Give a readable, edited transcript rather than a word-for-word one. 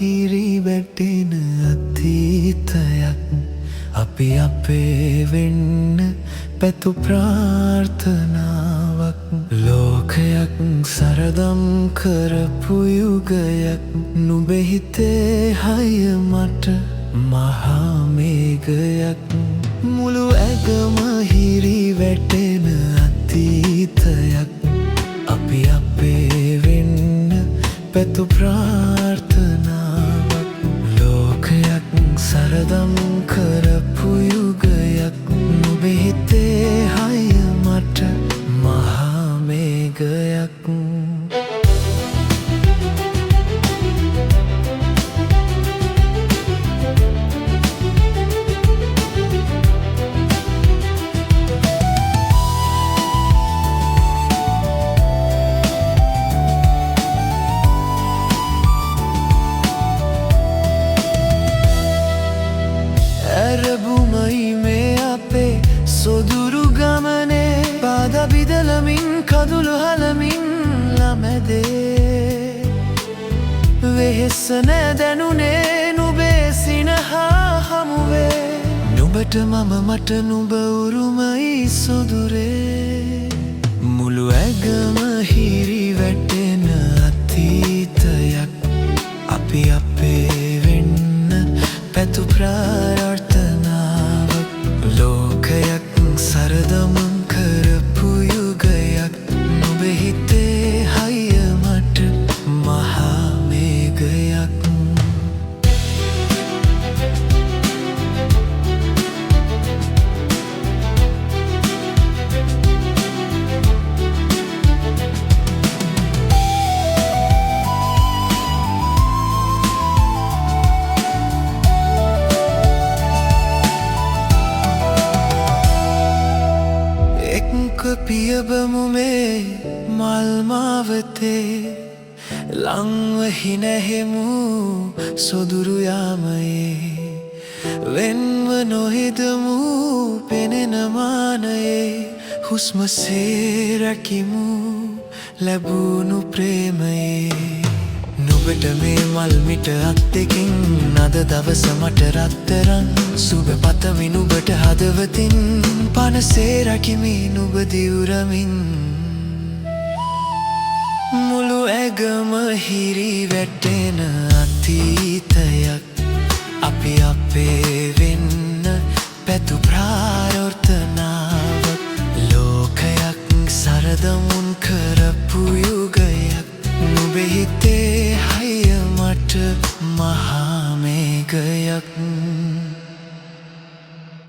හිරි වැටෙන අතීතයක් අපි අපේ වෙන්න පැතු ප්‍රාර්ථනාවක් ලෝකයක් සරදම් කරපු යුගයක් නුඹේ හිතේ හය මට මහා මේඝයක් මුළු ඇගම හිරි වැටෙන අතීතයක් අපි අපේ වෙන්න පැතු ප්‍රාර්ථනාවක් ලෝකයක් සරදම් කරපු යුගයක් නුඹේ හිතේ හය මට මහා මේඝයක් ඇරබුමයි මේ අපේ සොදුරු ගමනේ පාද බිදලමින් කඳුළු හලමින් ළමැදේ වෙහෙස නැදැනුනේ නුඹේ සිනහා හමුවේ නුඹට මම මට නුඹ උරුමයි සොදුරේ මුළු ඇගම හිරි වැටෙන අතීතයක් අපි අපේ වෙන්න පැතු ප්‍රාර්ථනාවක් ලෝකයක් සරදම් කරපු යුගයක් නුඹේ හිතේ හය මට මහා මේඝයක් පියබමු මේ මල් මාවතේ ලංව හිනැහෙමු සොදුරු යාමයේ වෙන්ව නොහිදමු පෙනෙන මානයේ හුස්ම සේ රැකිමු ලැබුණු ප්‍රේමයේ නුඹට මේ මල් මිට අත් දෙකින් අද දවස මට රත්තරන් සුබ පතමි නුඹට හදවතින් පනසේ රකිමි නුඹ දිවුරමින් මුළු ඇගම හිරි වැටෙන අතීතයක් අපි අපේ